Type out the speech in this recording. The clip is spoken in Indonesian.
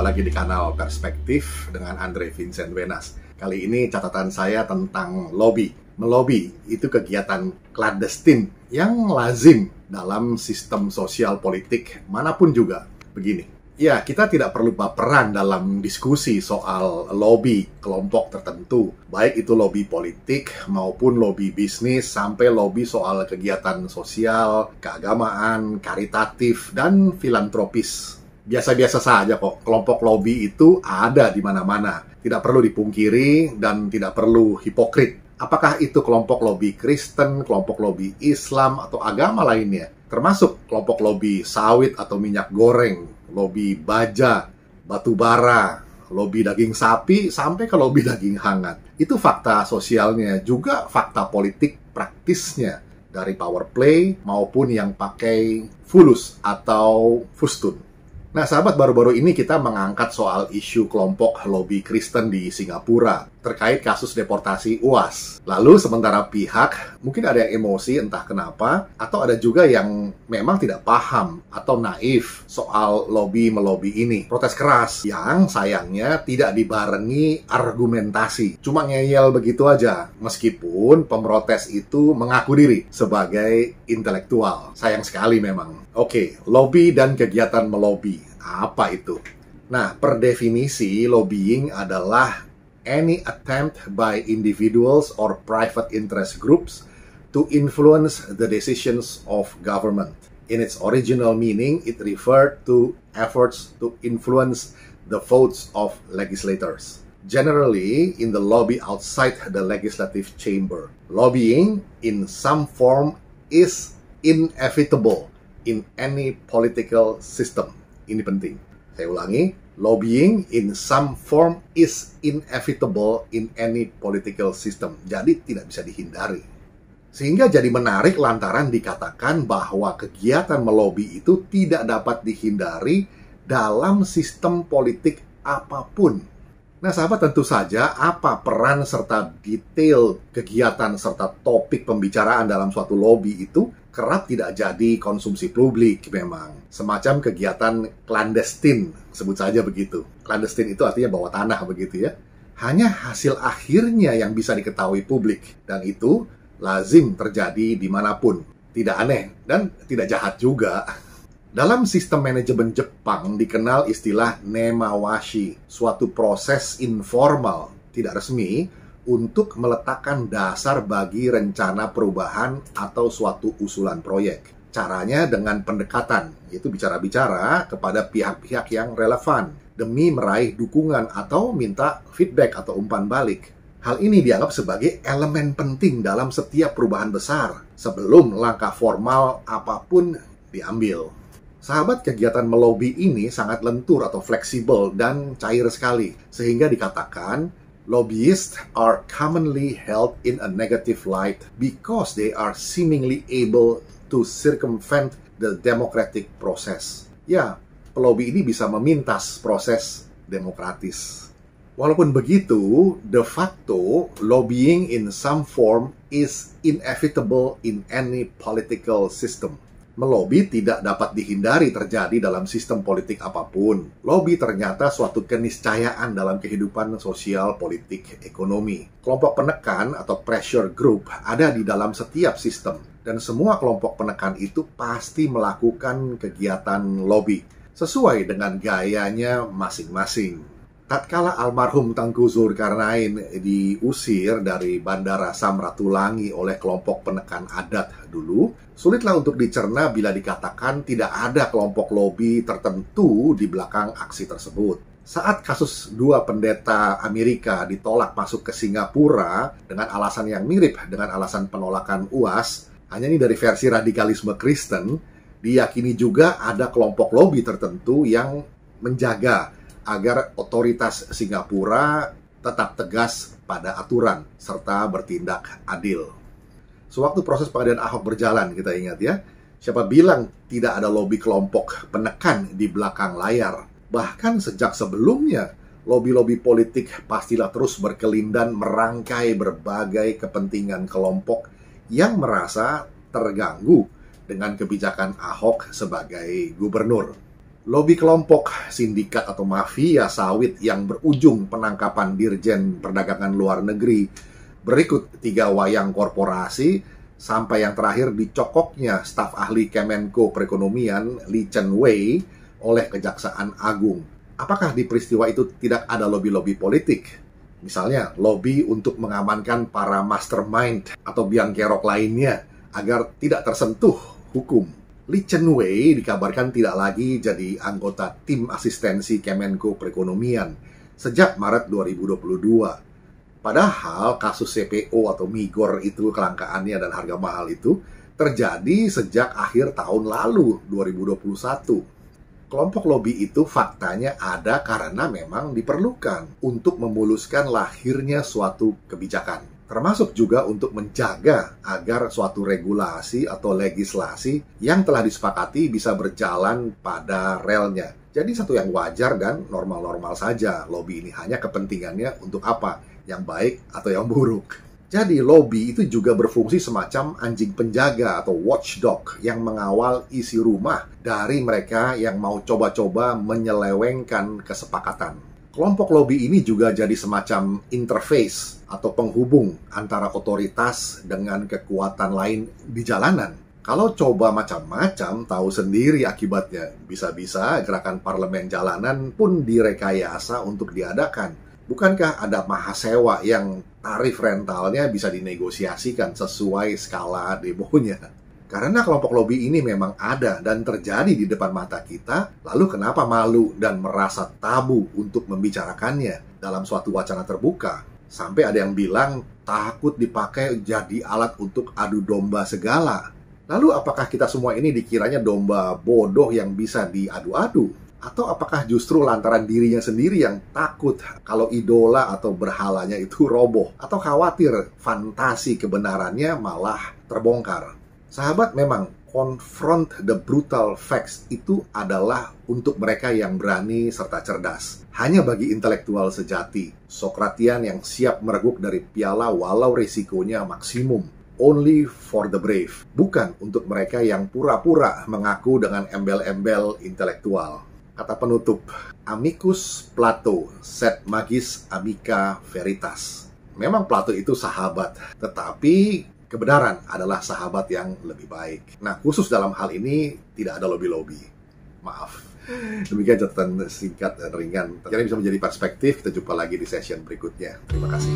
Jumpa lagi di kanal Perspektif dengan Andre Vincent Wenas. Kali ini catatan saya tentang lobby. Melobi itu kegiatan clandestine yang lazim dalam sistem sosial politik manapun juga. Begini, ya, kita tidak perlu baperan dalam diskusi soal lobby kelompok tertentu, baik itu lobby politik maupun lobby bisnis, sampai lobby soal kegiatan sosial, keagamaan, karitatif, dan filantropis. Biasa-biasa saja kok, kelompok lobby itu ada di mana-mana. Tidak perlu dipungkiri dan tidak perlu hipokrit. Apakah itu kelompok lobby Kristen, kelompok lobby Islam, atau agama lainnya? Termasuk kelompok lobby sawit atau minyak goreng, lobby baja, batu bara, lobby daging sapi, sampai ke lobby daging hangat. Itu fakta sosialnya, juga fakta politik praktisnya, dari power play maupun yang pakai fulus atau fustun. Nah, sahabat, baru-baru ini kita mengangkat soal isu kelompok lobby Kristen di Singapura terkait kasus deportasi UAS. Lalu sementara pihak mungkin ada yang emosi entah kenapa, atau ada juga yang memang tidak paham atau naif soal lobby-melobi ini. Protes keras yang sayangnya tidak dibarengi argumentasi. Cuma ngeyel begitu aja, meskipun pemrotes itu mengaku diri sebagai intelektual. Sayang sekali memang. Oke, lobby dan kegiatan melobi. Apa itu? Nah, per definisi, lobbying adalah any attempt by individuals or private interest groups to influence the decisions of government. In its original meaning, it referred to efforts to influence the votes of legislators, generally in the lobby outside the legislative chamber. Lobbying in some form is inevitable in any political system. Ini penting. Saya ulangi, lobbying in some form is inevitable in any political system. Jadi tidak bisa dihindari. Sehingga jadi menarik lantaran dikatakan bahwa kegiatan melobi itu tidak dapat dihindari dalam sistem politik apapun. Nah, sahabat, tentu saja apa peran serta detail kegiatan serta topik pembicaraan dalam suatu lobby itu kerap tidak jadi konsumsi publik memang. Semacam kegiatan clandestine, sebut saja begitu. Clandestine itu artinya bawah tanah begitu ya. Hanya hasil akhirnya yang bisa diketahui publik. Dan itu lazim terjadi dimanapun. Tidak aneh dan tidak jahat juga. Dalam sistem manajemen Jepang dikenal istilah nemawashi, suatu proses informal, tidak resmi, untuk meletakkan dasar bagi rencana perubahan atau suatu usulan proyek. Caranya dengan pendekatan, yaitu bicara-bicara kepada pihak-pihak yang relevan, demi meraih dukungan atau minta feedback atau umpan balik. Hal ini dianggap sebagai elemen penting dalam setiap perubahan besar, sebelum langkah formal apapun diambil. Sahabat, kegiatan melobi ini sangat lentur atau fleksibel dan cair sekali, sehingga dikatakan lobbyists are commonly held in a negative light because they are seemingly able to circumvent the democratic process. Ya, pelobi ini bisa memintas proses demokratis. Walaupun begitu, de facto, lobbying in some form is inevitable in any political system. Melobi tidak dapat dihindari terjadi dalam sistem politik apapun. Lobby ternyata suatu keniscayaan dalam kehidupan sosial, politik, ekonomi. Kelompok penekan atau pressure group ada di dalam setiap sistem. Dan semua kelompok penekan itu pasti melakukan kegiatan lobby sesuai dengan gayanya masing-masing. Tatkala almarhum Tengku Zulkarnain diusir dari Bandara Samratulangi oleh kelompok penekan adat dulu, sulitlah untuk dicerna bila dikatakan tidak ada kelompok lobi tertentu di belakang aksi tersebut. Saat kasus dua pendeta Amerika ditolak masuk ke Singapura dengan alasan yang mirip dengan alasan penolakan UAS, hanya ini dari versi radikalisme Kristen, diyakini juga ada kelompok lobi tertentu yang menjaga agar otoritas Singapura tetap tegas pada aturan serta bertindak adil. Sewaktu proses pengadilan Ahok berjalan, kita ingat ya, siapa bilang tidak ada lobi kelompok penekan di belakang layar? Bahkan sejak sebelumnya, lobi-lobi politik pastilah terus berkelindan merangkai berbagai kepentingan kelompok yang merasa terganggu dengan kebijakan Ahok sebagai gubernur. Lobi kelompok, sindikat atau mafia sawit yang berujung penangkapan Dirjen Perdagangan Luar Negeri, berikut 3 wayang korporasi, sampai yang terakhir dicokoknya staf ahli Kemenko Perekonomian Lee Chen Wei oleh Kejaksaan Agung. Apakah di peristiwa itu tidak ada lobi-lobi politik? Misalnya, lobi untuk mengamankan para mastermind atau biang kerok lainnya agar tidak tersentuh hukum. Lee Chen Wei dikabarkan tidak lagi jadi anggota tim asistensi Kemenko Perekonomian sejak Maret 2022. Padahal kasus CPO atau migor itu, kelangkaannya dan harga mahal itu terjadi sejak akhir tahun lalu, 2021. Kelompok lobi itu faktanya ada karena memang diperlukan untuk memuluskan lahirnya suatu kebijakan. Termasuk juga untuk menjaga agar suatu regulasi atau legislasi yang telah disepakati bisa berjalan pada relnya. Jadi satu yang wajar dan normal-normal saja. Lobby ini hanya kepentingannya untuk apa? Yang baik atau yang buruk. Jadi lobby itu juga berfungsi semacam anjing penjaga atau watchdog yang mengawal isi rumah dari mereka yang mau coba-coba menyelewengkan kesepakatan. Kelompok lobi ini juga jadi semacam interface atau penghubung antara otoritas dengan kekuatan lain di jalanan. Kalau coba macam-macam, tahu sendiri akibatnya. Bisa-bisa gerakan parlemen jalanan pun direkayasa untuk diadakan. Bukankah ada mahasewa yang tarif rentalnya bisa dinegosiasikan sesuai skala demonya? Karena kelompok lobi ini memang ada dan terjadi di depan mata kita, lalu kenapa malu dan merasa tabu untuk membicarakannya dalam suatu wacana terbuka? Sampai ada yang bilang takut dipakai jadi alat untuk adu domba segala. Lalu apakah kita semua ini dikiranya domba bodoh yang bisa diadu-adu? Atau apakah justru lantaran dirinya sendiri yang takut kalau idola atau berhalanya itu roboh? Atau khawatir fantasi kebenarannya malah terbongkar? Sahabat, memang confront the brutal facts itu adalah untuk mereka yang berani serta cerdas. Hanya bagi intelektual sejati, Sokratian yang siap mereguk dari piala walau risikonya maksimum. Only for the brave. Bukan untuk mereka yang pura-pura mengaku dengan embel-embel intelektual. Kata penutup, Amicus Plato, sed magis amica veritas. Memang Plato itu sahabat, tetapi kebenaran adalah sahabat yang lebih baik. Nah, khusus dalam hal ini tidak ada lobi-lobi. Maaf. Demikian catatan singkat dan ringan. Jadi bisa menjadi perspektif. Kita jumpa lagi di session berikutnya. Terima kasih.